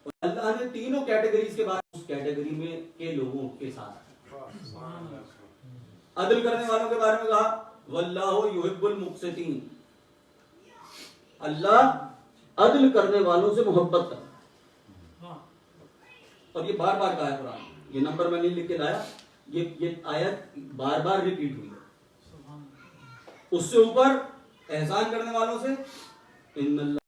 اللہ نے تینوں کیٹیگریز کے بعد اس کیٹیگری میں کے لوگوں کے ساتھ عدل کرنے والوں کے بارے میں کہا واللہ یحب المقسطین، اللہ عدل کرنے والوں سے محبت کرتا، اور یہ بار بار کہا ہے قرآن، یہ نمبر میں نہیں لکھ کے لایا، یہ آیت بار بار ریپیٹ ہوئی ہے۔ اس سے اوپر احسان کرنے والوں سے ان اللہ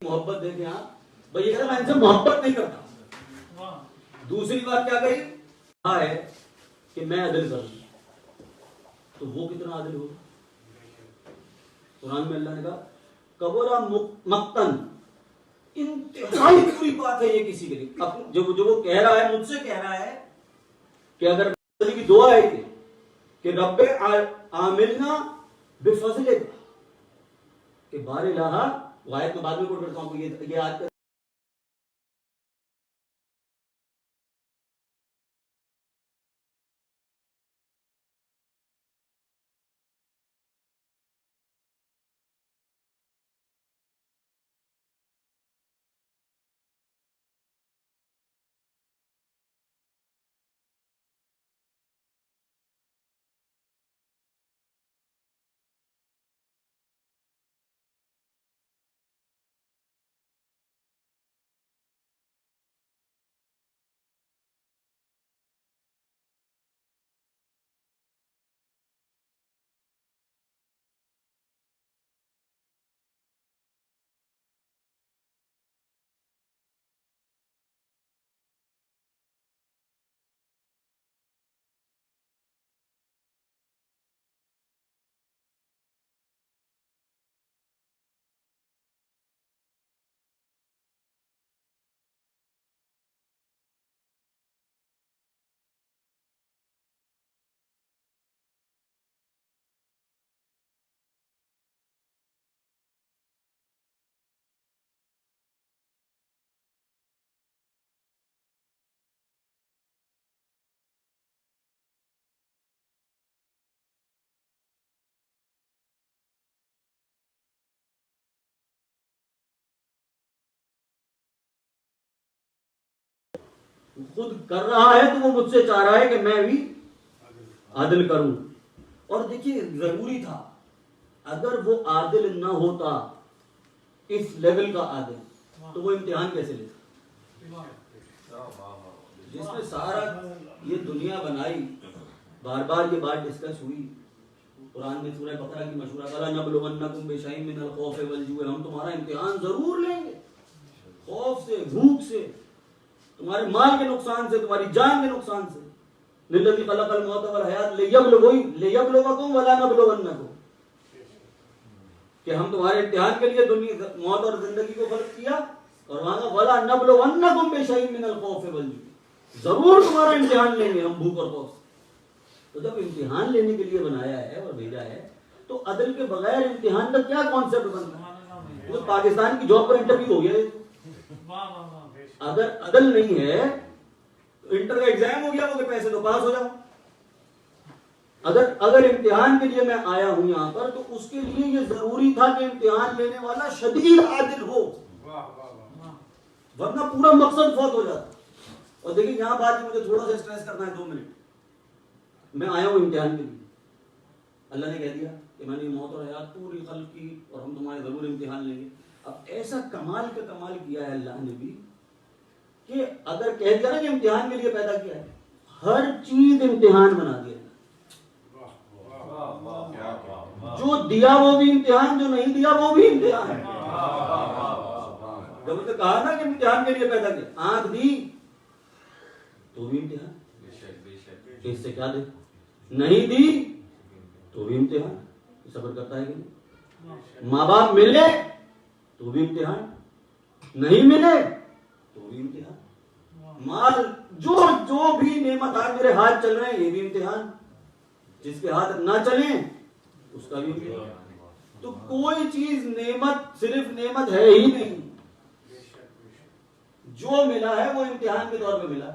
محبت دیکھیں آپ بھائی، میں ان سے محبت نہیں کرتا۔ دوسری بات کیا کہی ہے کہ میں عدل کروں، تو وہ کتنا عدل ہوگا؟ قرآن میں اللہ نے کہا کبرا مقتن، انتہائی بری بات ہے یہ کسی کے لیے، جو وہ کہہ رہا ہے، مجھ سے کہہ رہا ہے کہ اگر کی دعا ہے کہ رب عاملنا بفضلک، کہ بار الہ، وہ آیت میں بعد میں کوٹ کرتا ہوں، یہ آیت خود کر رہا ہے تو وہ مجھ سے چاہ رہا ہے کہ میں بھی عدل کروں۔ اور دیکھیے ضروری تھا، اگر وہ عادل نہ ہوتا اس لیول کا عادل، تو وہ امتحان کیسے لیتا؟ جس میں سارا یہ دنیا بنائی، بار بار یہ بات ڈسکس ہوئی، قرآن میں سورہ بقرہ کی مشہورہ وَلَنَبْلُوَنَّكُمْ بِشَيْءٍ مِّنَ الْخَوْفِ وَالْجُوعِ، ہم تمہارا امتحان ضرور لیں گے، خوف سے، بھوک سے، تمہارے مال کے نقصان سے، تمہاری جان کے نقصان سے، لِلَّذِي خَلَقَ الْمَوْتَ وَالْحَيَاةَ لِيَبْلُوَكُمْ وَلَنَبْلُوَنَّكُمْ، کہ ہم تمہارے امتحان کے لیے موت اور زندگی کو خلق کیا، اور وہاں کا وَلَنَبْلُوَنَّكُمْ بِشَيْءٍ مِّنَ الْخَوْفِ وَالْجُوعِ، ضرور تمہارا امتحان لیں گے ہم بھوک اور خوف سے۔ تو جب امتحان لینے کے لیے بنایا ہے اور بھیجا ہے، تو عدل کے بغیر امتحان کا کیا کانسیپٹ بنتا ہے؟ تو پاکستان کی جاب پر انٹرویو ہو گیا، اگر عدل نہیں ہے تو انٹر کا ایگزام ہو گیا، وہ کہ پیسے تو پاس ہو جاؤ۔ اگر امتحان کے لیے میں آیا ہوں یہاں پر، تو اس کے لیے یہ ضروری تھا کہ امتحان لینے والا شدید عادل ہو، ورنہ پورا مقصد فوت ہو جاتا۔ اور دیکھیں یہاں بات مجھے تھوڑا سا اسٹریس کرنا ہے، 2 منٹ، میں آیا ہوں امتحان کے لیے، اللہ نے کہہ دیا کہ میں نے موت اور حیات پوری خلق کی اور ہم تمہارے ضرور امتحان لیں گے. اب ایسا کمال کا کمال کیا ہے اللہ نے بھی کہ اگر کہہ دیا نا کہ امتحان کے لیے پیدا کیا ہے, ہر چیز امتحان بنا دیا. جو دیا وہ بھی امتحان, جو نہیں دیا وہ بھی امتحان. جب اس نے کہا نا کہ امتحان کے لیے پیدا کیا, آنکھ دی تو بھی امتحان, اس سے کیا دے, نہیں دی تو بھی امتحان, صبر کرتا ہے کہ نہیں. ماں باپ ملے تو بھی امتحان, نہیں ملے تو بھی امتحان. مال جو بھی نعمت آج میرے ہاتھ چل رہے ہیں یہ بھی امتحان, جس کے ہاتھ نہ چلیں اس کا بھی امتحان. تو کوئی چیز نعمت صرف نعمت ہے ہی نہیں, جو ملا ہے وہ امتحان کے طور پہ ملا.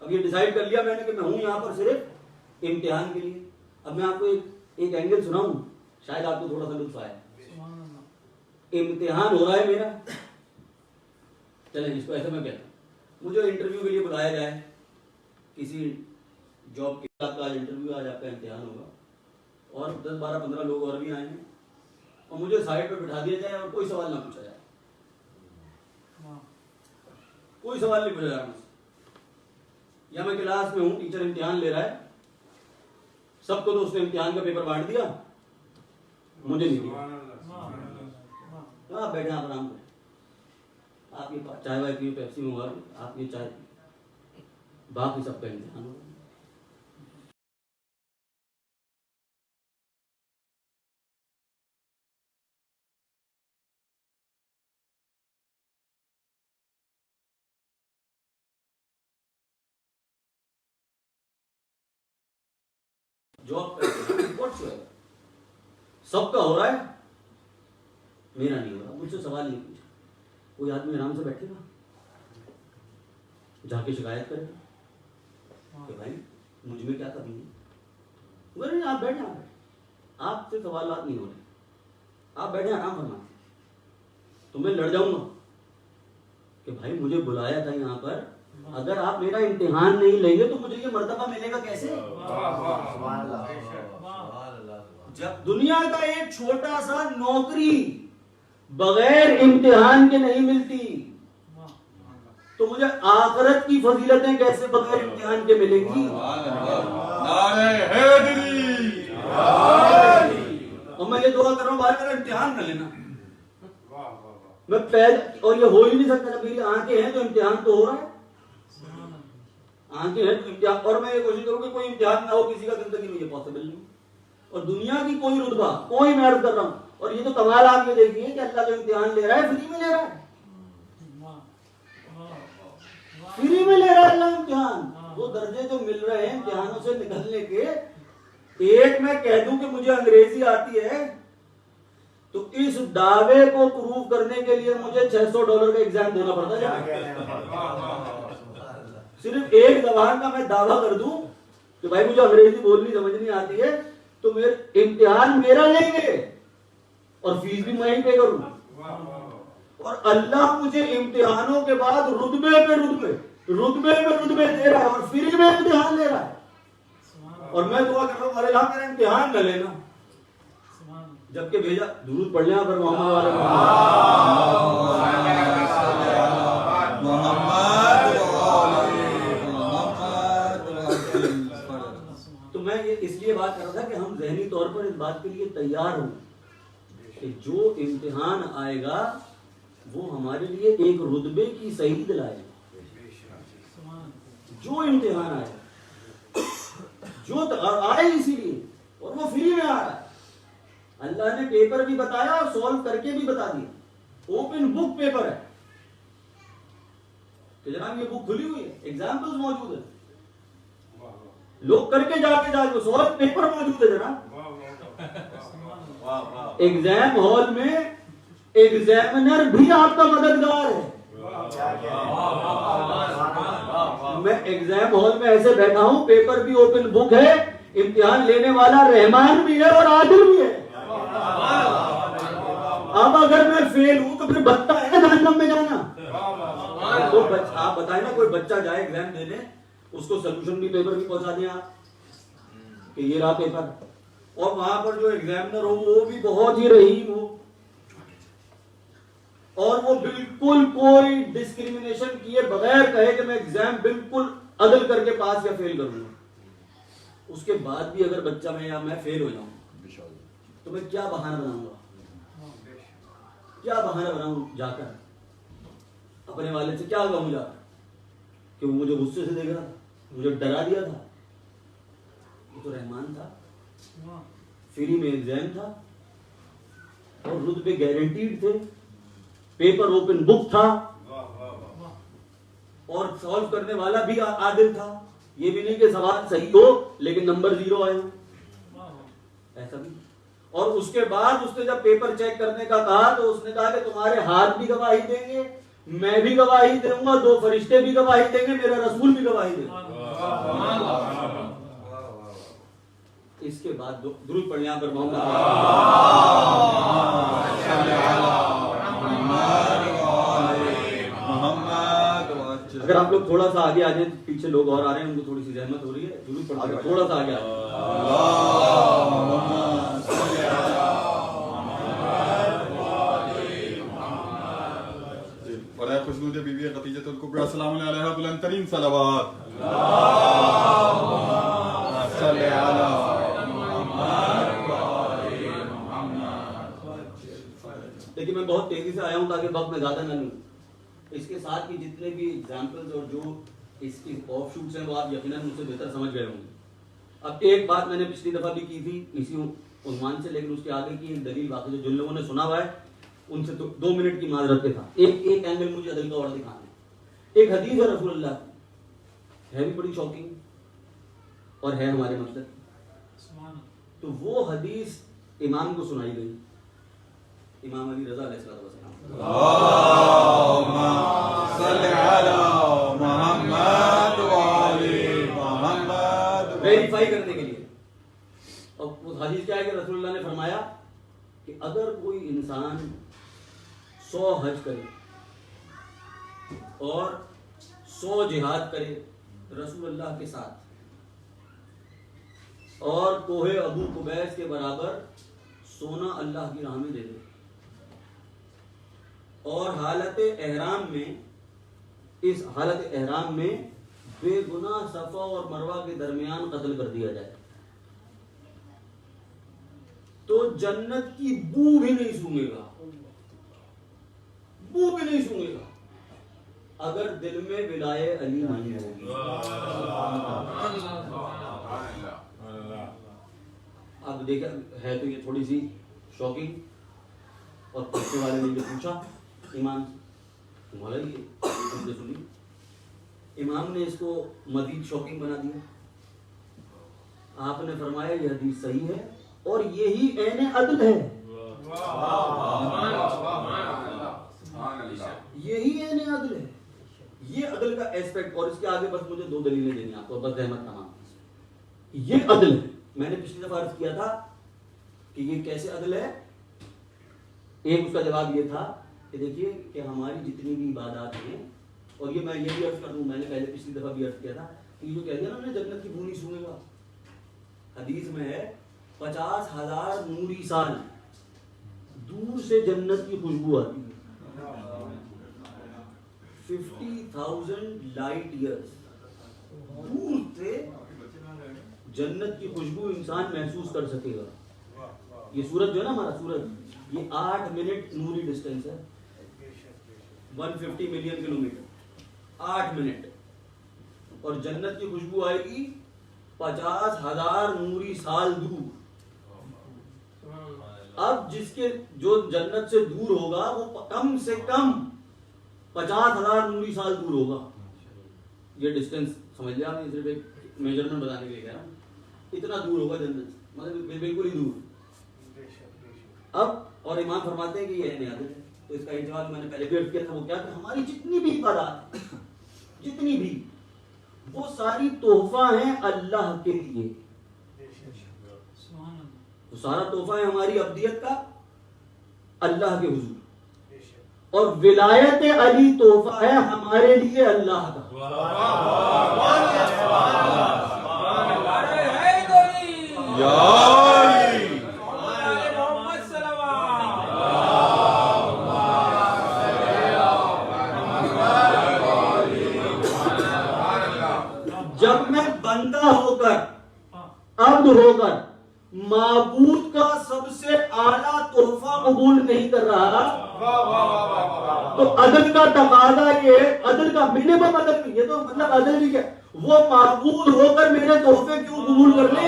اب یہ ڈیسائیڈ کر لیا میں نے کہ میں ہوں یہاں پر صرف امتحان کے لیے. اب میں آپ کو ایک اینگل سناؤں, شاید آپ کو تھوڑا سا لطف آئے. امتحان ہو رہا ہے میرا, چلیں اس کو ایسے میں کہتا ہوں, مجھے انٹرویو کے لیے بلایا جائے کسی جاب کے, آپ کا انٹرویو, آج آپ کا امتحان ہوگا اور 10 12 15 لوگ اور بھی آئے ہیں, اور مجھے سائڈ پہ بٹھا دیا جائے اور کوئی سوال نہ پوچھا جائے, کوئی سوال نہیں پوچھا جائے مجھ سے. یا میں کلاس میں ہوں, ٹیچر امتحان لے رہا ہے, سب کو تو اس نے امتحان کا پیپر بانٹ دیا, مجھے نہیں دیا. آپ بیٹھے آپ آرام کریں, آپ یہ چائے وائے پیو, پیپسی منگوا لیں, آپ یہ چائے پیو, باقی سب کا امتحان ہوگا. جاب سب کا ہو رہا ہے, میرا نہیں ہو رہا. مجھ سے سوال نہیں پوچھا. کوئی آدمی آرام سے بیٹھے گا, جا کے شکایت کرے گا کہ بھائی مجھ میں کیا کمی ہے. نہیں, آپ بیٹھے, آپ سے سوالات نہیں ہو رہے, آپ بیٹھے آرام فرمائیں. تو میں لڑ جاؤں گا کہ بھائی مجھے بلایا تھا یہاں پر, اگر آپ میرا امتحان نہیں لیں گے تو مجھے یہ مرتبہ ملے گا کیسے. جب دنیا کا ایک چھوٹا سا نوکری بغیر امتحان کے نہیں ملتی, تو مجھے آخرت کی فضیلتیں کیسے بغیر امتحان کے ملیں گی. اور میں یہ دعا کر رہا ہوں بھائی میرا امتحان نہ لینا. میں پہلے, اور یہ ہو ہی نہیں سکتا, میری آنکھیں ہیں تو امتحان تو ہو رہا ہے, آنکھیں ہیں تو امتحان, اور میں یہ کوشش کروں کہ کوئی امتحان نہ ہو کسی کا زندگی میں, یہ پاسبل نہیں. اور دنیا کی کوئی رتبہ, کوئی میں عرض کر رہا ہوں, اور یہ تو کمال آپ یہ دیکھیے کہ اللہ جو امتحان لے رہا ہے فری میں لے رہا ہے, فری میں لے رہا ہے اللہ امتحان. وہ درجے جو مل رہے ہیں امتحانوں سے نکلنے کے, ایک میں کہہ دوں کہ مجھے انگریزی آتی ہے تو اس دعوے کو پروو کرنے کے لیے مجھے $600 کا ایگزام دینا پڑتا ہے. صرف ایک زبان کا میں دعویٰ کر دوں کہ بھائی مجھے انگریزی بولنی سمجھنی آتی ہے, تو میرے امتحان میرا لیں گے اور فیس بھی میں ہی پے کروں, اور اللہ مجھے امتحانوں کے بعد رتبے پہ رتبے دے رہا ہے, اور فری میں امتحان لے رہا ہے. اور میں دعا کر رہا ہوں ارے اللہ میرا امتحان نہ لینا. جبکہ بھیجا, درود پڑھ لیں پر محمد والے تو میں یہ اس لیے بات کر رہا تھا کہ ہم ذہنی طور پر اس بات کے لیے تیار ہوں کہ جو امتحان آئے گا وہ ہمارے لیے ایک رتبے کی صحیح دلائے گا. جو امتحان آئے, جو آئے اسی لیے, اور وہ فری میں آ رہا ہے. اللہ نے پیپر بھی بتایا اور سولو کر کے بھی بتا دیا, اوپن بک پیپر ہے کہ جناب یہ بک کھلی ہوئی ہے, ایگزامپلز موجود ہے, لوگ کر کے جا کے سولو پیپر موجود ہے جناب. ایگزام ہال میں ایگزامنر بھی آپ کا مددگار ہے. میں ایگزام ہال میں ایسے بیٹھا ہوں, پیپر بھی اوپن بک ہے, امتحان لینے والا رحمان بھی ہے اور عادل بھی ہے. اب اگر میں فیل ہوں تو پھر بچتا ہے نا جہنم میں جانا. تو آپ بتائیں نا, کوئی بچہ جائے ایگزام دینے, اس کو سولوشن بھی پیپر بھی پہنچا دیں آپ کہ یہ رہا پیپر, اور وہاں پر جو ایگزامنر ہو وہ بھی بہت ہی رحیم ہو, اور وہ بالکل کوئی ڈسکریمنیشن کیے بغیر کہے کہ میں ایگزام بالکل عدل کر کے پاس یا فیل کروں گا, اس کے بعد بھی اگر بچہ میں فیل ہو جاؤں تو میں کیا بہانہ بناؤں گا, کیا بہانہ بناؤں جا کر اپنے والد سے کیا کہوں جا کر کہ وہ مجھے غصے سے دیکھ رہا تھا, مجھے ڈرا دیا تھا. یہ تو رحمان تھا, فری میں ایگزام تھا اور رتبے گارنٹیڈ تھے, پیپر اوپن بک تھا اور سالو کرنے والا بھی عادل تھا. یہ بھی نہیں کہ سوال صحیح ہو لیکن نمبر 0 آئے, ایسا بھی. اور اس کے بعد اس نے جب پیپر چیک کرنے کا کہا تو اس نے کہا کہ تمہارے ہاتھ بھی گواہی دیں گے, میں بھی گواہی دوں گا, 2 فرشتے بھی گواہی دیں گے, میرا رسول بھی گواہی دے گا. اس کے بعد درود پڑھ یہاں پر محمد. اگر آپ لوگ تھوڑا سا آگے آ جائیں, پیچھے لوگ اور آ رہے ہیں, ان کو تھوڑی سی زحمت ہو رہی ہے, درود پڑھ کے تھوڑا سا آگے آ جائیں. برائے خوشنود بیوی خدیجۃ الکبریٰ السلام علیہا بلند ترین صلوات. لیکن میں بہت تیزی سے آیا ہوں تاکہ وقت میں زیادہ نہ لوں. اس کے ساتھ کی جتنے بھی ایگزامپلز اور جو اس کی آف شوٹس ہیں وہ آپ یقیناً مجھ سے بہتر سمجھ گئے ہوں گے. اب ایک بات میں نے پچھلی دفعہ بھی کی تھی اسی عنوان سے, لیکن اس کے آگے کی ایک دلیل واقعی جو جن لوگوں نے سنا ہوا ہے ان سے 2 منٹ کی معذرت کے تھا. ایک اینگل مجھے عدل کا اور دکھانا ہے. ایک حدیث ہے رسول اللہ کی, ہے بھی بڑی شاکنگ اور ہے ہمارے مقصد. تو وہ حدیث امام کو سنائی گئی, امام علی رضا علیہ السلام. اللہم صلی علی محمد وعلی محمد, ویریفائی کرنے کے لیے. اور وہ حدیث کیا ہے کہ رسول اللہ نے فرمایا کہ اگر کوئی انسان 100 حج کرے اور 100 جہاد کرے رسول اللہ کے ساتھ اور کوہ ابو قبیس کے برابر سونا اللہ کی راہ میں دے دے, اور حالت احرام میں, اس حالت احرام میں بے گناہ صفا اور مروہ کے درمیان قتل کر دیا جائے, تو جنت کی بو بھی نہیں سونگے گا, بو بھی نہیں سونگے گا اگر دل میں ولایہ علی نہیں ہوگی. اب دیکھیں ہے تو یہ تھوڑی سی شاکنگ, اور پوچھنے والے نے یہ پوچھا امام تمہارا یہ سنی, امام نے اس کو مزید شاکنگ بنا دیا. آپ نے فرمایا یہ حدیث صحیح ہے اور یہی عین عدل ہے, یہی عین عدل ہے, یہ عدل کا ایسپیکٹ. اور اس کے آگے بس مجھے 2 دلیلیں دینی آپ کو, بس رحمت تمام. یہ عدل ہے, میں نے پچھلی دفعہ عرض کیا تھا کہ یہ کیسے عدل ہے. ایک اس کا جواب یہ تھا کہ دیکھیے کہ ہماری جتنی بھی عبادات ہیں, اور یہ میں یہ بھی عرض کر دوں, میں نے پہلے پچھلی دفعہ بھی عرض کیا تھا کہ جو کہہ دیا نا جنت کی بو نہیں سونگے گا, حدیث میں ہے 50,000 نوری سال دور سے جنت کی خوشبو آتی ہے, 50,000 لائٹ ایئرز دور سے جنت کی خوشبو انسان محسوس کر سکے گا. یہ سورج جو ہے نا ہمارا سورج, یہ 8 منٹ نوری ڈسٹینس ہے, 150 ملین کلومیٹر, 8 منٹ. اور جنت کی خوشبو آئے گی 50,000 نوری سال دور. اب جس کے جو جنت سے دور ہوگا وہ کم سے کم 50,000 نوری سال دور ہوگا. یہ ڈسٹینس سمجھ لیا, میں صرف ایک میجرمنٹ بتانے کے لیے کہہ رہا ہوں, اتنا دور ہوگا جنت, مطلب بالکل ہی دور. اب اور امام فرماتے ہیں کہ یہ عین عدل ہے. تو اس کا ایک جواب میں نے پہلے بھی عرض کیا تھا, وہ کیا کہ ہماری جتنی بھی عبادات جتنی بھی وہ ساری تحفہ ہیں اللہ کے لیے. تو سارا تحفہ ہے ہماری ابدیت کا اللہ کے حضور, اور ولایت علی تحفہ ہے ہمارے لیے اللہ کا. یا عبد ہو کر معبود کا سب سے اعلیٰ تحفہ قبول نہیں کر رہا تو عدل کا تقاضا یہ، عدل کا منیمم عدل، یہ تو مطلب عدل بھی کیا، وہ معبود ہو کر میرے تحفے کیوں قبول کر لے؟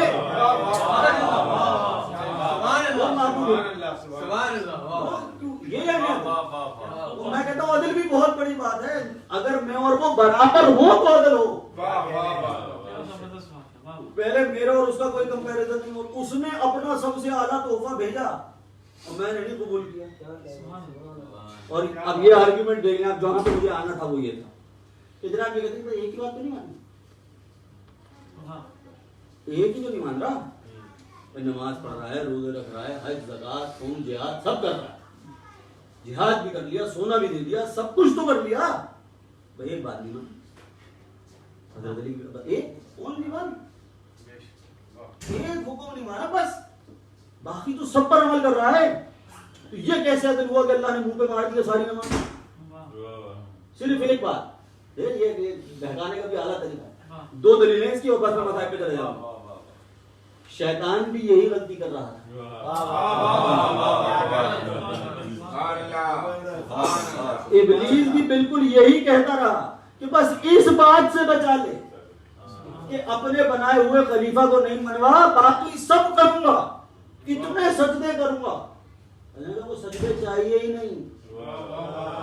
یہ ہے میں کہتا ہوں عدل بھی بہت بڑی بات ہے، اگر میں اور وہ برابر ہوں تو عدل ہو۔ پہلے میرا اور اس کا کوئی کمپیریزن نہیں ہو، اس نے اپنا سب سے اعلیٰ تحفہ بھیجا اور میں نے نہیں قبول کیا۔ اور اب یہ آرگیومنٹ دیکھ لیں آپ، جہاں پہ مجھے آنا تھا وہ یہ تھا کہ جناب یہ کہتے ہیں ایک ہی بات تو نہیں مانی، ایک ہی تو نہیں مان رہا، نماز پڑھ رہا ہے، روزے رکھ رہا ہے، حج زکات صوم جہاد سب کر رہا ہے، جہاد بھی کر لیا، سونا بھی دے دیا، سب کچھ تو کر لیا، بھائی ایک بات نہیں مانی، حضرت علی ایک کون نہیں مانی، ایک حکم نہیں مانا بس، باقی تو سب پر عمل کر رہا ہے۔ تو یہ کیسے عدل ہوا کہ اللہ نے منہ پہ مار دیا ساری نماز؟ صرف ایک بات، یہ بہکانے کا بھی اعلیٰ طریقہ ہے، دو دلیلیں اس کی اور بس میں مذاہب پہ چلے جاؤں گا۔ شیطان بھی یہی غلطی کر رہا ہے، ابلیس بھی بالکل یہی کہتا رہا کہ بس اس بات سے بچا لے کہ اپنے بنائے ہوئے خلیفہ کو نہیں منوا، باقی سب کروں گا، کتنے سجدے کروں گا، وہ سجدے چاہیے ہی نہیں،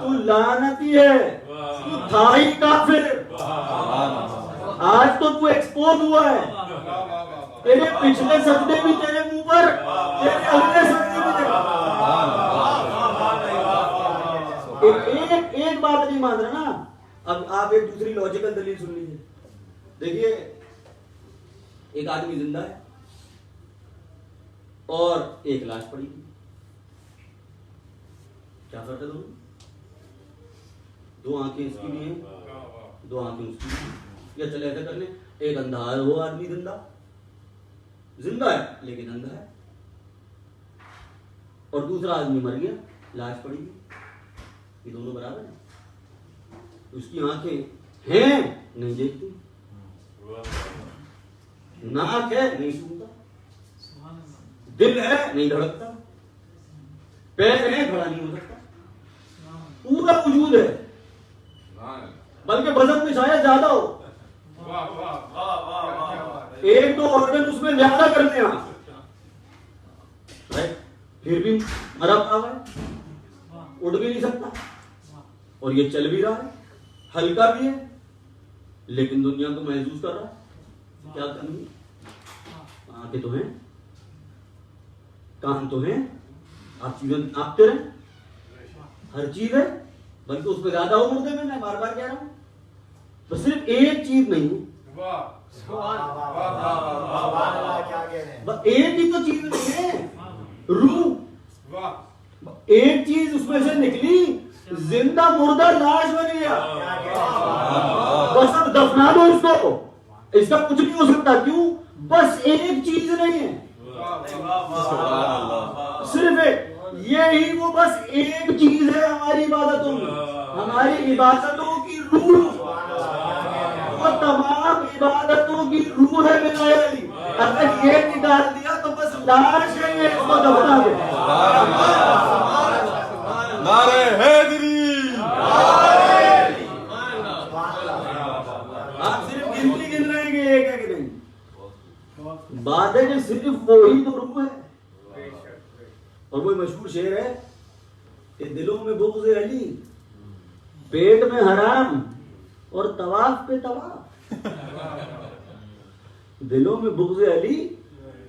تو لعنتی ہے، تو تھا ہی کافر، آج تو تو ایکسپوز ہوا ہے، تیرے پچھلے سجدے بھی تیرے منہ پر، تیرے اگلے سجدے بھی تیرے، ایک بات نہیں مان رہا نا۔ اب آپ ایک دوسری لاجیکل دلیل سن لیجیے، دیکھیے ایک آدمی زندہ ہے اور ایک لاش پڑی ہے، کیا فرق ہے دونوں؟ دو آنکھیں اس کی بھی ہیں، دو آنکھیں اس کی بھی ہیں، یا چلے ایسا کر لیں ایک اندھا ہے، وہ آدمی زندہ ہے لیکن اندھا ہے، اور دوسرا آدمی مر گیا، لاش پڑی ہے، یہ دونوں برابر ہیں؟ اس کی آنکھیں ہیں نہیں دیکھتی، ناک ہے نہیں سنتا، دل ہے نہیں دھڑکتا، پیر ہے کھڑا نہیں ہو سکتا، پورا وجود ہے، بلکہ وزن میں شاید زیادہ ہو، ایک دو آرگن اس میں زیادہ کرتے ہیں، پھر بھی مرا پڑا ہے، اڑ بھی نہیں سکتا، اور یہ چل بھی رہا ہے، ہلکا بھی ہے، لیکن دنیا کو محسوس کر رہا ہے، کیا کرنی؟ آنکھیں تو ہیں، کان تو ہیں، آپ چیزیں ناپتے رہیں، ہر چیز ہے، بلکہ اس پہ زیادہ ہو مردے میں بار بار کہہ رہا ہوں، تو صرف ایک چیز نہیں، ایک ہی تو چیز نہیں ہے، روح ایک چیز اس میں سے نکلی، زندہ مردہ لاش بن گیا، بس اب دفنا دو اس کو، اس کا کچھ نہیں ہو سکتا، کیوں؟ بس ایک چیز نہیں ہے، صرف ایک، یہی وہ بس ایک چیز ہے ہماری عبادتوں میں، ہماری عبادتوں کی روح، وہ تمام عبادتوں کی روح ہے میرا علی، اگر یہ نکال دیا تو بس لاش ہے، یہ اس کو دفنا دے۔ نعرہ حیدری، آپ صرف گنتی گن رہے ہیں کہ ایک ہے کہ نہیں، بات ہے کہ صرف وہی تو روح ہے، اور وہی مشہور شعر ہے کہ دلوں میں بغض علی، پیٹ میں حرام اور طواف پہ طواف، دلوں میں بغض علی،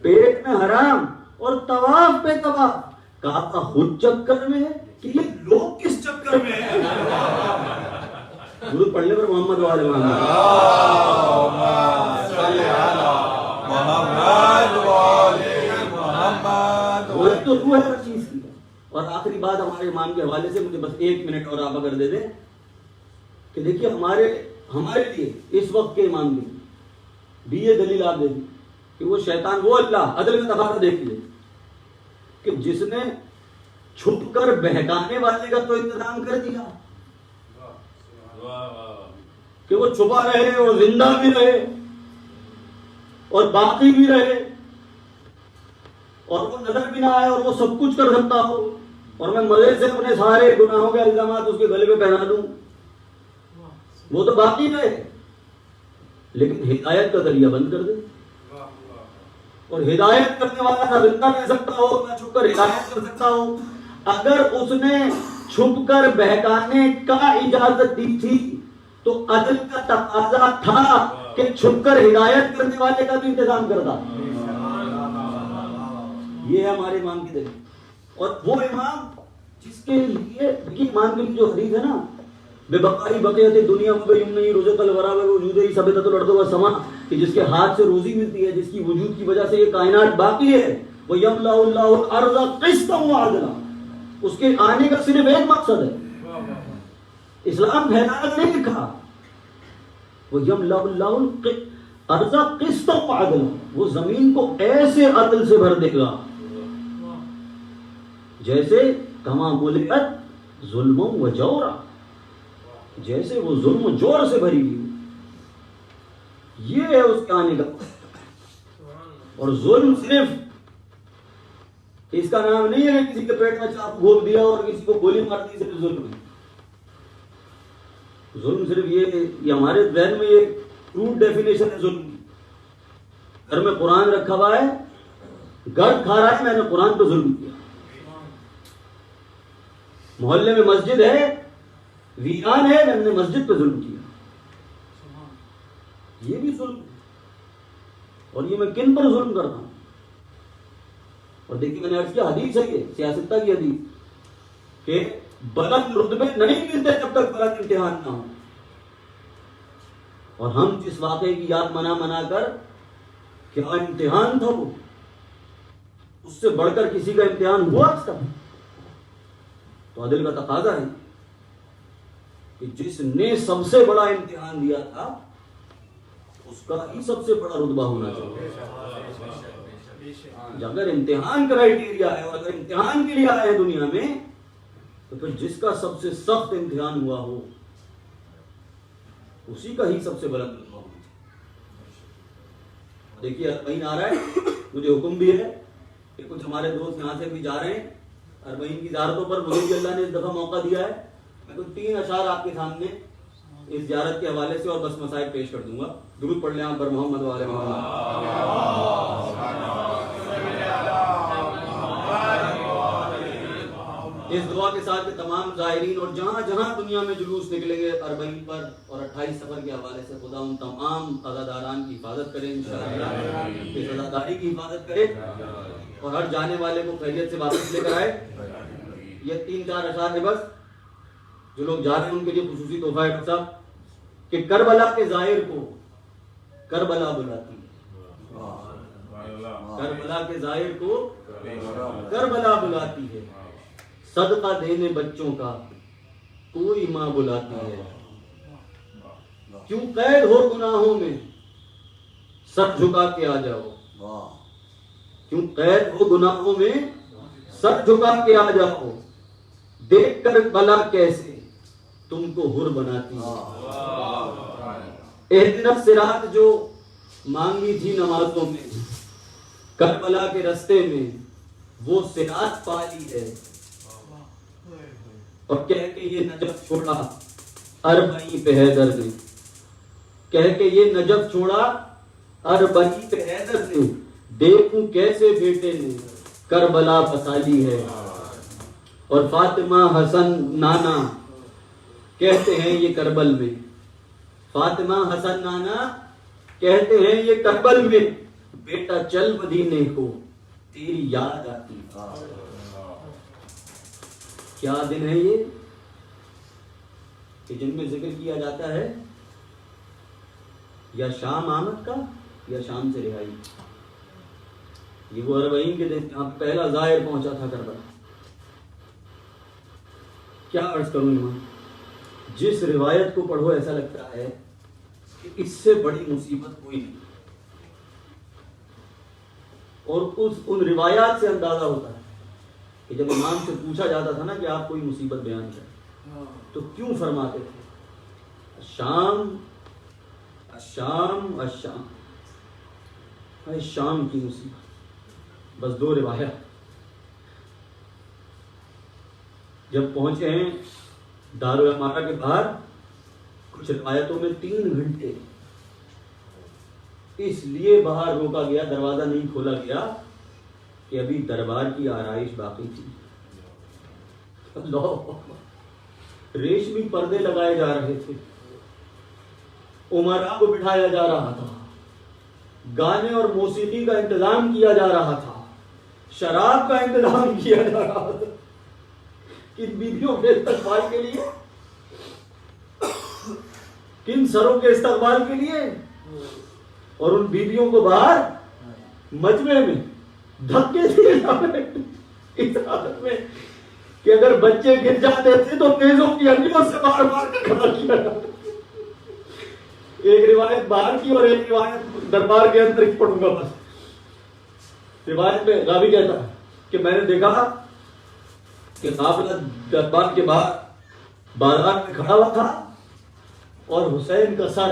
پیٹ میں حرام اور طواف پہ طواف، کعبہ خود چکر میں ہے کہ یہ لوگ کس چکر میں ہیں؟ درود پڑھنے پر محمد و آل محمد، وہ تو روح ہے ہر چیز کی۔ اور آخری بات ہمارے امام کے حوالے سے، مجھے بس ایک منٹ اور آپ اگر دے دیں کہ دیکھیے ہمارے لیے اس وقت کے امام بھی یہ دلیل آپ دیکھیں کہ وہ شیطان، وہ اللہ عدل کا تقاضا دیکھیے کہ جس نے چھپ کر بہکانے والے کا تو انتظام کر دیا کہ وہ چھپا رہے اور زندہ بھی رہے، اور باقی بھی رہے اور وہ نظر بھی نہ آئے اور وہ سب کچھ کر سکتا ہو اور میں مزے سے اپنے سارے گناہوں کے الزامات اس کے گلے پہ پہنا دوں، وہ تو باقی رہے لیکن ہدایت کا ذریعہ بند کر دے. اور ہدایت کرنے والا نہ زندہ رہ سکتا ہو نہ چھپ کر ہدایت کر سکتا ہو. اگر اس نے چھپ کر بہکانے کا اجازت دی تھی تو عدل کا تقاضا تھا کہ چھپ کر ہدایت کرنے والے کا بھی انتظام کرتا. یہ ہے ہمارے امام کی دلیل. اور وہ امام جس کے لیے امام کی جو حدیث ہے نا، بے بقائی بقیت دنیا میں نہیں رزق الورا وجود ہی ثبت الارض والسماء، کہ جس کے ہاتھ سے روزی ملتی ہے، جس کی وجود کی وجہ سے یہ کائنات باقی ہے، وہ یملا اللہ الارض قسطا وعدلا. اس کے آنے کا صرف ایک مقصد ہے، اسلام پھیلانا نہیں لکھا. وہ یملا اللہ الارض قسطا وعدلا، وہ زمین کو ایسے عدل سے بھر دے گا جیسے کما ملئت ظلم و جورا، جیسے وہ ظلم و جور سے بھری ہوئی. یہ ہے اس کے آنے کا. اور ظلم صرف اس کا نام نہیں ہے کہ کسی کے پیٹ میں چاپ گھوپ دیا اور کسی کو گولی مار دی صرف ظلم ہے. ظلم صرف یہ ہمارے ذہن میں یہ کروڈ ڈیفینیشن ہے ظلم کی. گھر میں قرآن رکھا ہوا ہے، گرد کھا رہا ہے، میں نے قرآن پہ ظلم کیا. محلے میں مسجد ہے، ویران ہے، میں نے مسجد پہ ظلم کیا. یہ بھی ظلم ہے. اور یہ میں کن پر ظلم کرتا ہوں؟ اور دیکھیے میں نے عرض کیا حدیث ہے، یہ سیاستہ کی حدیث کہ بلند رتبے نہیں ملتے جب تک بلند امتحان نہ ہو. اور ہم جس واقعے کی یاد منا کر کیا امتحان تھا وہ، اس سے بڑھ کر کسی کا امتحان ہوا اس کا. تو عدل کا تقاضا ہے کہ جس نے سب سے بڑا امتحان دیا تھا اس کا ہی سب سے بڑا رتبہ ہونا چاہیے. اگر امتحان کرائیٹیریا ہے اور اگر امتحان کے لیے آئے ہیں دنیا میں تو پھر جس کا سب سے سخت امتحان ہوا ہو اسی کا ہی سب سے بڑا رتبہ ہونا چاہیے. دیکھیے اربعین آ رہا ہے، مجھے حکم بھی ہے کہ کچھ ہمارے دوست یہاں سے بھی جا رہے ہیں اربعین کی زیارتوں پر. مجھے بھی اللہ نے اس دفعہ موقع دیا ہے. میں کچھ 3 اشعار آپ کے سامنے اس زیارت کے حوالے سے اور بس مسائل پیش کر دوں گا. درود پڑھ لیں آپ پر محمد والے محمد. اس دعا کے ساتھ کہ تمام زائرین اور جہاں جہاں دنیا میں جلوس نکلیں گے اربعین پر اور 28 سفر کے حوالے سے خدا ان تمام عزاداران کی حفاظت کرے انشاءاللہ، اس عزاداری کی حفاظت کرے اور ہر جانے والے کو خیریت سے واپس لے کر آئے. یہ 3-4 اشعار ہیں بس جو لوگ جا رہے ہیں ان کے لیے خصوصی تحفہ ہے ڈاکٹر صاحب کہ کربلا کے زائر کو کربلا بلاتی ہے. کربلا کے زائر کو کربلا بلاتی ہے. صدقہ دینے بچوں کا کوئی ماں بلاتی ہے. کیوں قید ہو گناہوں میں سر جھکا کے آ جاؤ. کیوں قید ہو گناہوں میں سر جھکا کے آ جاؤ. دیکھ کر بلا کیسے تم کو حر بناتی ہے. اہدنا الصراط جو مانگی تھی نمازوں میں کربلا کے رستے میں وہ صراط پالی ہے. اور کہہ کے یہ نجف چھوڑا اربعین پہ حیدر نے. کہہ کے یہ نجف چھوڑا اربعین پہ حیدر نے. دیکھوں کیسے بیٹے نے کربلا بسالی ہے. اور فاطمہ حسن نانا کہتے ہیں یہ کربل میں. فاطمہ حسن نانا کہتے ہیں یہ کربل میں بیٹا چل مدینے کو تیری یاد آتی. کیا دن ہے یہ کہ جن میں ذکر کیا جاتا ہے یا شام آمد کا یا شام سے رہائی. یہ وہ اربعین کے دن جہاں پہلا زائر پہنچا تھا کربلا. کیا عرض کروں ایمان، جس روایت کو پڑھو ایسا لگتا ہے کہ اس سے بڑی مصیبت کوئی نہیں. اور ان روایات سے اندازہ ہوتا ہے کہ جب امام سے پوچھا جاتا تھا نا کہ آپ کوئی مصیبت بیان کریں تو کیوں فرماتے تھے شام الشام الشام. شام کی مصیبت. بس 2 روایات. جب پہنچے ہیں دارالعمارہ کے باہر، کچھ روایتوں میں 3 گھنٹے اس لیے باہر روکا گیا، دروازہ نہیں کھولا گیا کہ ابھی دربار کی آرائش باقی تھی. اللہ، ریشمی پردے لگائے جا رہے تھے، عمرا کو بٹھایا جا رہا تھا، گانے اور موسیقی کا انتظام کیا جا رہا تھا، شراب کا انتظام کیا جا رہا تھا. کن بیویوں کے استقبال کے لیے، کن سروں کے استقبال کے لیے. اور ان بیویوں کو باہر مجمع میں دھکے دیے جا رہے اس حالت میں کہ اگر بچے گر جاتے تھے تو نیزوں کی ہڈیوں سے مار مار کر کھڑا کیا جاتا. ایک روایت باہر کی اور ایک روایت دربار کے اندر کی پڑھوں گا. بس روایت میں راوی کہتا ہے کہ میں نے دیکھا کہ قافلہ دربار کے باہر بازار میں کھڑا ہوا تھا اور حسین کا سر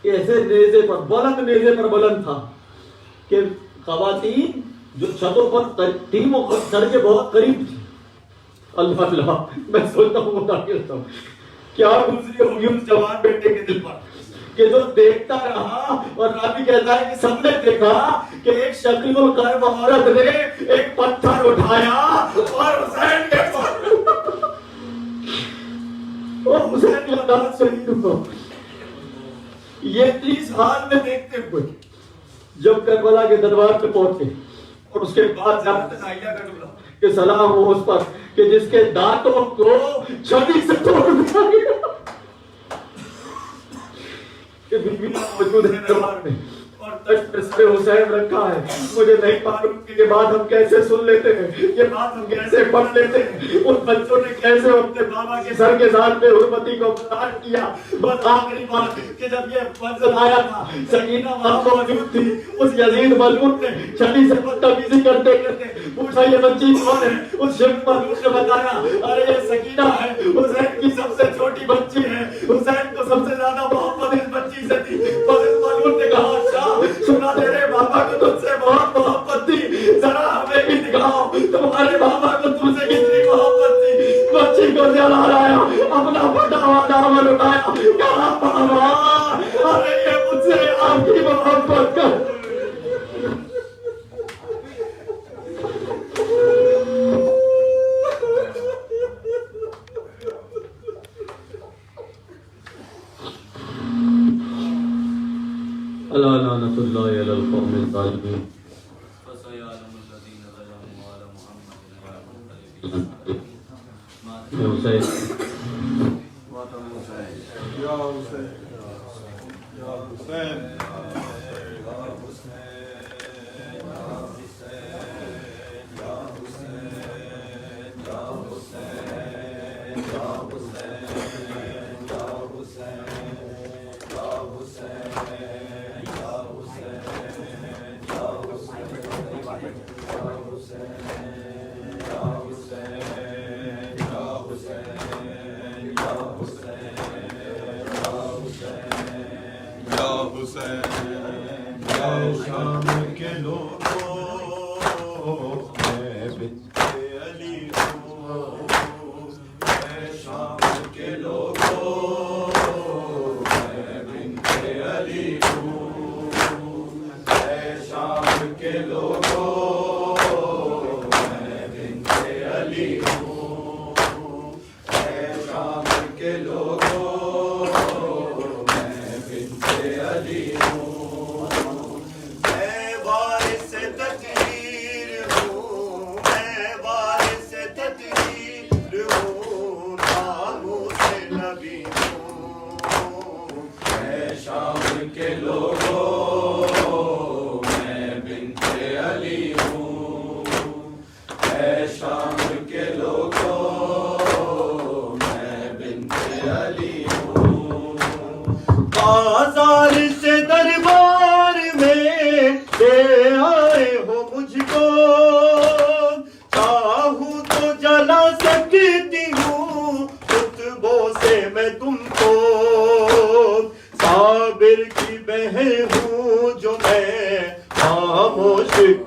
ایسے نیزے پر بلند تھا کہ خواتین جو چھتوں پر تھی وہ سر کے بہت قریب تھی. اللہ اللہ، میں سوچتا ہوں کیا گزری ہوگی اس جوان بیٹے کے دل پر کہ جو دیکھتا رہا. اور راوی کہتا ہے کہ سب نے دیکھا کہ ایک شکل القلب عورت نے ایک پتھر اٹھایا اور حسین کے حسین کا دانت شہید ہوا. یہ 30 حال میں دیکھتے ہوئے جب کربلا کے دربار پہ پہنچے اور اس کے بعد کا ٹکڑا کہ سلام ہو اس پر کہ جس کے دانتوں کو چھری سے توڑ دیا گیا. کہ بیوی موجود ہے دربار میں اور تخت پر سر حسین رکھا ہے. مجھے نہیں معلوم کہ یہ بات ہم کیسے سن لیتے ہیں، یہ بات ہم کیسے پڑھ لیتے ہیں. ان بچوں نے کیسے اپنے بابا کے سر کے ساتھ بے حرمتی کو برداشت کیا. بس آخری بات کہ جب یہ منظر آیا تھا، سکینہ وہاں موجود تھی. اس یزید ملعون نے چھری سے بدتمیزی کرتے کرتے پوچھا یہ بچی کون ہے. اس شخص ملعون نے بتایا ارے یہ سکینہ ہے، حسین کی سب سے چھوٹی بچی ہے، حسین کو سب سے زیادہ محبت اس بچی سے تھی. بس اس ملعون نے کہا اچھا سنا تیرے بابا کو تم سے بہت محبت تھی، ذرا ہمیں بھی دکھاؤ تمہارے بابا کو تم سے کتنی محبت تھی. بچی کو جلا لایا، اپنا بڑا ہوا دامن اٹھایا، کہا بابا ارے یہ مجھ سے آپ کی محبت کر. اللہ لعنت اللہ علی القوم الظالمین.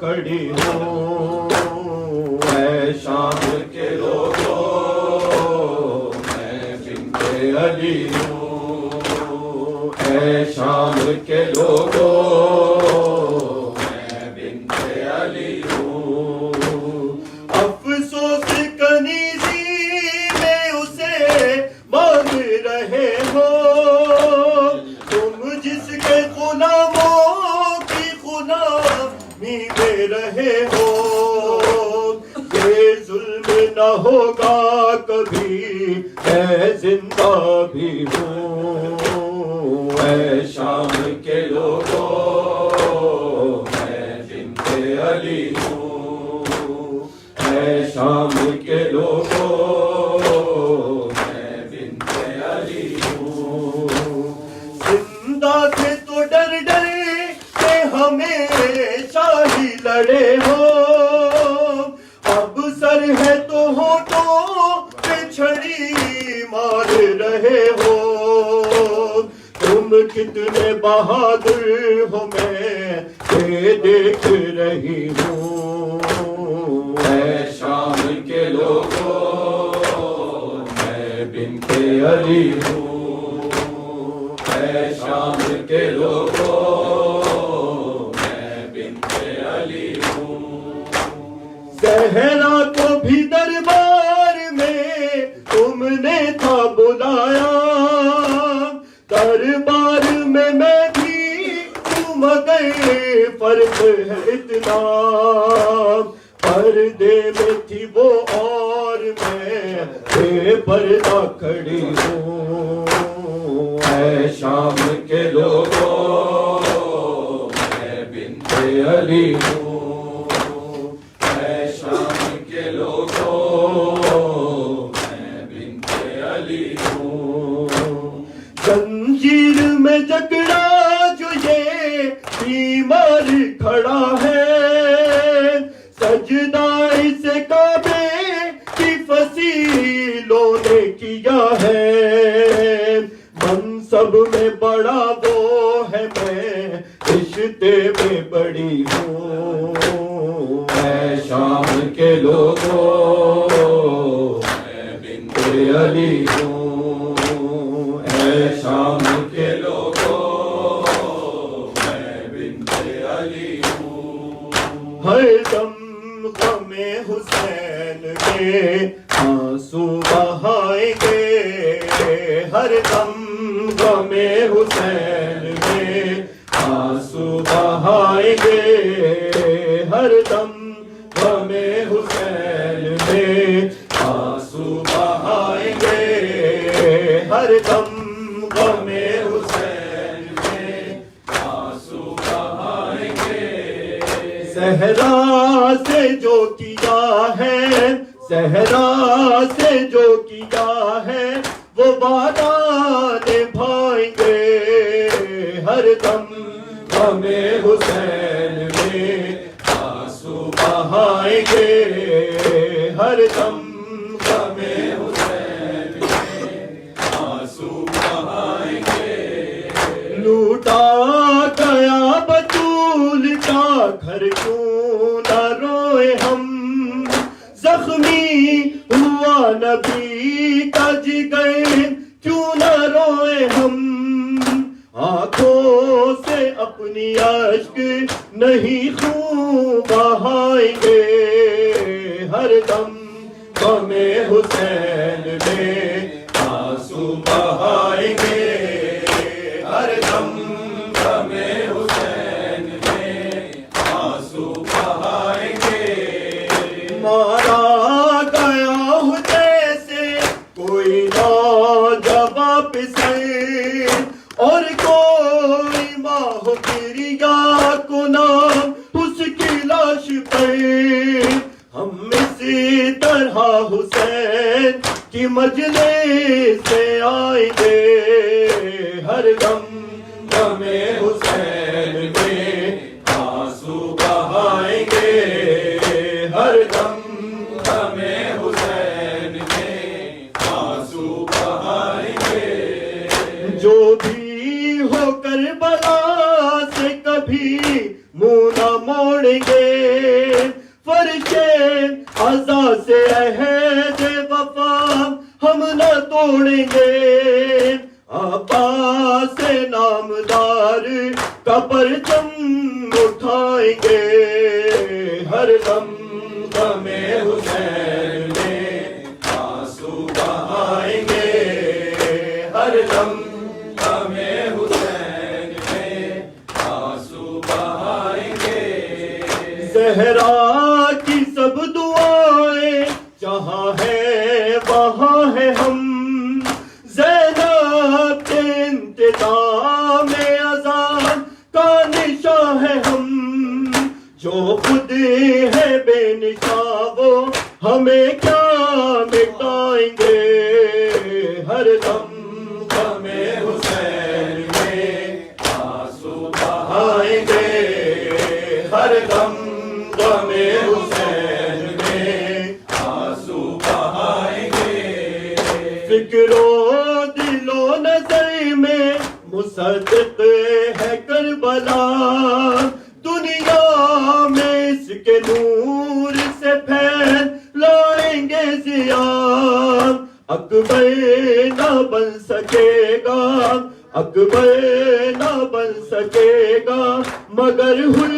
کھڑی ہوں اے شام کے لوگوں میں بنت علی ہوں اے شام کے لوگوں میں بنت علی ہوں افسوس کنیزی میں اسے مانگ رہے ہو تم جس کے غلاموں کی غلامی دے رہے ہو یہ ظلم نہ ہوگا کبھی میں زندہ بھی ہوں اے شام کے لوگوں میں بنت علی ہوں اے شام کے لوگوں میں بنت علی ہوں زندہ تھے تو ڈر ڈر کے ہمیشہ ہی لڑے ہو اب سر ہے تو ہونٹوں پہ چھڑی مار رہے ہو تم کتنے بہادر ہو میں یہ دیکھ رہی ہوں اے شام کے لوگوں میں بنت علی ہوں اے شام کے لوگوں میں بنت علی ہوں زہرا کو بھی دربار میں تم نے تھا بلایا دربار میں بھی تم گئے فرق ہے اتنا پردے میں تھی وہ اور میں بے پردہ کھڑی ہوں اے شام کے لوگوں میں بنت علی ہوں اے شام کے لوگوں میں بنت علی ہوں زنجیر میں جکڑا جو یہ بیمار کھڑا ہے سجدہ اسے کعبے کی فصیلوں نے کیا ہے منصب میں بڑا وہ ہے میں رشتے میں بڑی ہوں اے شام کے لوگوں میں بنت علی ہوں اے شام کے لوگوں میں بنت علی ہوں ہر دم غم حسین میں آنسو بہائیں گے ہر دم غم حسین میں آنسو بہائیں گے ہر دم غم حسین میں آنسو بہائیں گے ہر دم غم حسین میں آنسو بہائیں گے صحرا سے جو کیا ہے صحرا سے جو کیا ہے وہ وعدہ نبھائیں گے ہر دم غم حسین میں آنسو بہائیں گے ہر دم غم حسین میں آنسو بہائیں گے لوٹا گیا بطول کا گھر کیوں نہ روئے ہم زخمی ہوا نبی کا جگر کیوں نہ روئے ہم آنکھوں سے اپنی اشک نہیں خون بہائیں گے ہر دم غم حسین میں آنسو بہائیں گے ہر دم غم حسین میں آنسو بہائیں گے مارا گیا ہوں جیسے کوئی نوجوان پسر اور کوئی ماہ گریا کو نام اس کی لاش پر ہم اسی طرح حسین کی مجلس سے آئیں گے ہر دم غم حسین میں آنسو بہائیں گے ہر دم غم حسین میں آنسو بہائیں گے جو بھی ہو کربلا سے کبھی منہ نہ موڑیں گے سے عہد وفا ہم نہ توڑیں گے، عباس نامدار کا پرچم اٹھائیں گے، ہر دم غم حسین میں آنسو بہائیں گے، ہر دم غم حسین میں آنسو بہائیں گے، زہرا کی سب دعائیں جہاں ہے وہاں ہے ہم، زینب کے انتظام اذان کا نشاں ہے ہم، جو خود ہے بے نشاں وہ ہمیں کیا مٹائیں گے، ہر دم غم حسین میں آنسو بہائیں گے، ہر دم غم حسین میں آنسو بہائیں گے، فکر و دل و نظر میں مصدق ہے کربلا، دنیا میں اس کے نور سے پھیل لائیں گے ضیاء، اکبر نہ بن سکے گا، اکبر نہ بن سکے گا مگر حر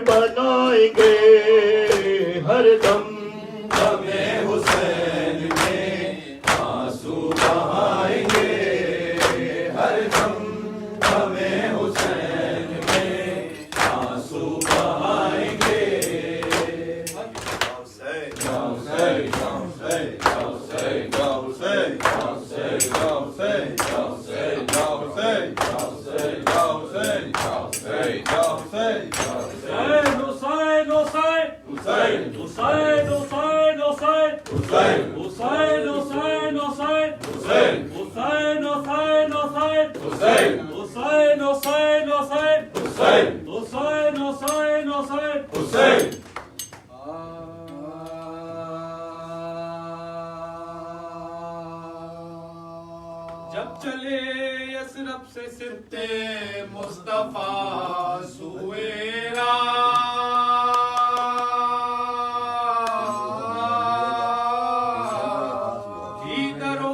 بنائیں گے، ہر دم غم حسین میں آنسو بہائیں گے، ہر دم غم حسین میں آنسو بہائیں گے، جب چلے یثرب سے سبتے مصطفیٰ سویرا، دیگر و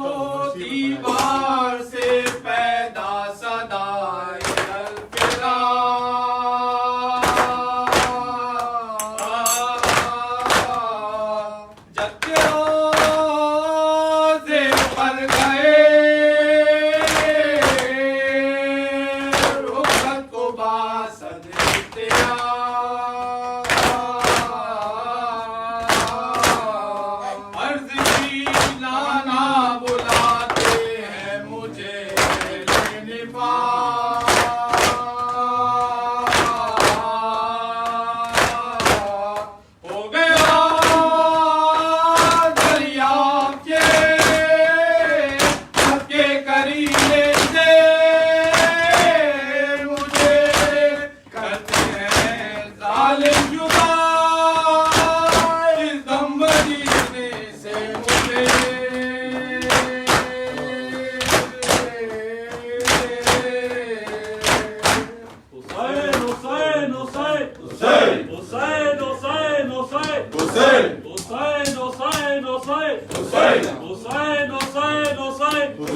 دیوار سے پیدا صدائے الفرا، جب کے روزے پر گئے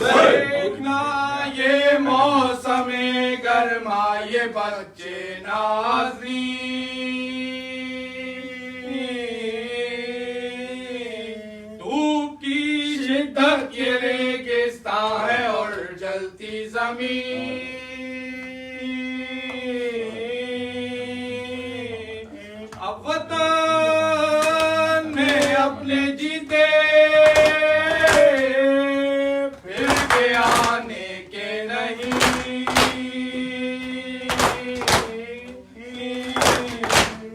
دیکھنا یہ موسم گرما یہ بچے نازنین، دھوپ کی شدت یہ ریگستان ہے اور جلتی زمین، اب وطن میں اپنے جیتے آنے کے نہیں،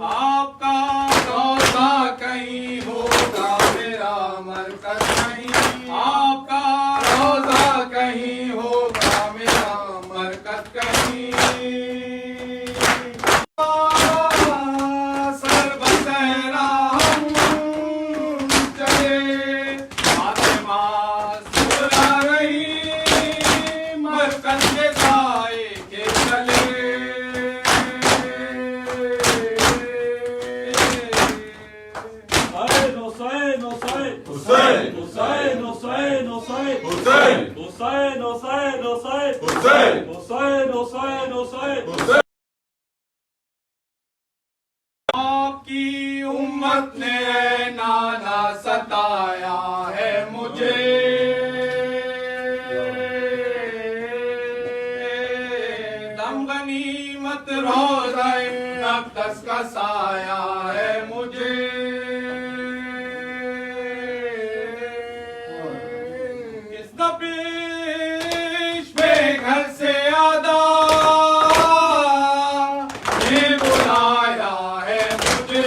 آپ کا روضہ کہیں ہوگا میرا مرکز نہیں، آپ کا روضہ کہیں ہوگا میرا مرکز کہیں، سر بسہرا ہم چلے Hussein, Hussein, Hussein, Hussein, Hussein, Hussein, Hussein, Hussein, Hussein, Hussein, Hussein, Hussein, Hussein, Hussein. Hussein. آپ کی امت نے اے نانا ستایا ہے مجھے، دم غنیمت روزہ اقدس کا سایہ ہے مجھے، کس نہ پیش میں گھر سے آدھا نے بلایا ہے مجھے،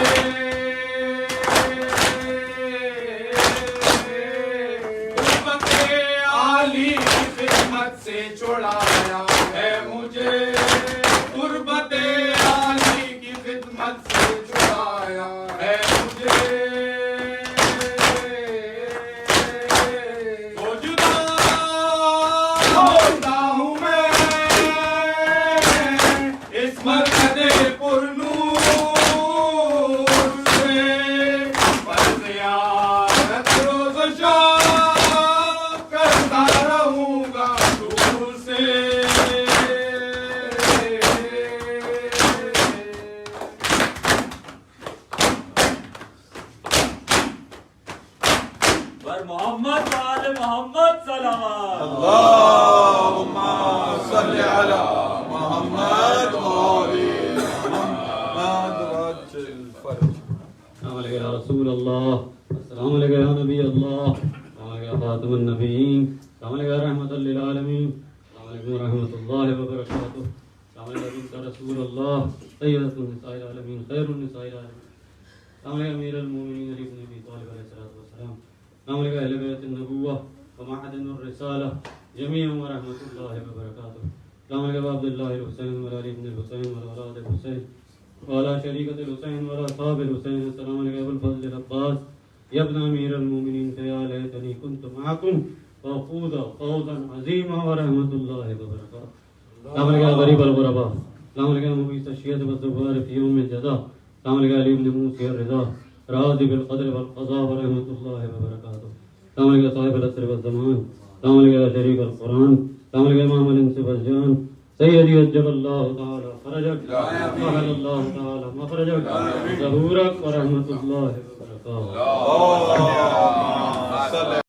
غربت عالی کی خدمت سے چھڑایا ہے مجھے، غربت عالی کی خدمت سے چھڑایا ہے مجھے، وہ جدا ہوں میں اس مرکز پر نور سے، پر زیارت روز و شب کرتا رہوں گا دور سے۔ پر محمد وآل محمد صلوات. اللهم صل على محمد وآل محمد وعجل الفرج. السلام علیکم یا رسول اللہ، السلام علیکم یا نبی اللہ، السلام علیکم یا خاتم النبیین، السلام علیکم یا رحمۃ للعالمین، السلام علیکم ورحمۃ اللہ وبرکاتہ، السلام علیکم یا رسول اللہ، سیدۃ النساء العالمین، خیر النساء العالمین، السلام علیکم امیر المومنین علی بن ابی طالب علیہ الصلوۃ والسلام، السلام علیکم اہل بیت النبوہ ومعدن الرسالہ جمیعا ورحمۃ اللہ وبرکاتہ، السلام علیکم عبداللہ الحسین وعلی ابن الحسین واولاد الحسین وعلى شريكة الحسين وعلى أصحاب الحسين، السلام عليك أبو الفضل العباس يا ابن أمير المؤمنين، فيا ليتني كنت معكم فأفوز فوزا عظيما ورحمة الله وبركاته. السلام عليك يا غريب الغرباء، السلام عليك يا مغيث الشيعة والزوار في يوم الجزاء، السلام عليك يا علي بن موسى الرضا راضي بالقدر والقضاء ورحمة الله وبركاته، السلام عليك يا صاحب العصر والزمان، السلام عليك يا شريك القرآن، السلام عليك يا إمام الإنس والجان، سيدي أجل الله تعالى فرجك وأهل الله تعالى مخرجك ظهورك ورحمة الله وبركاته.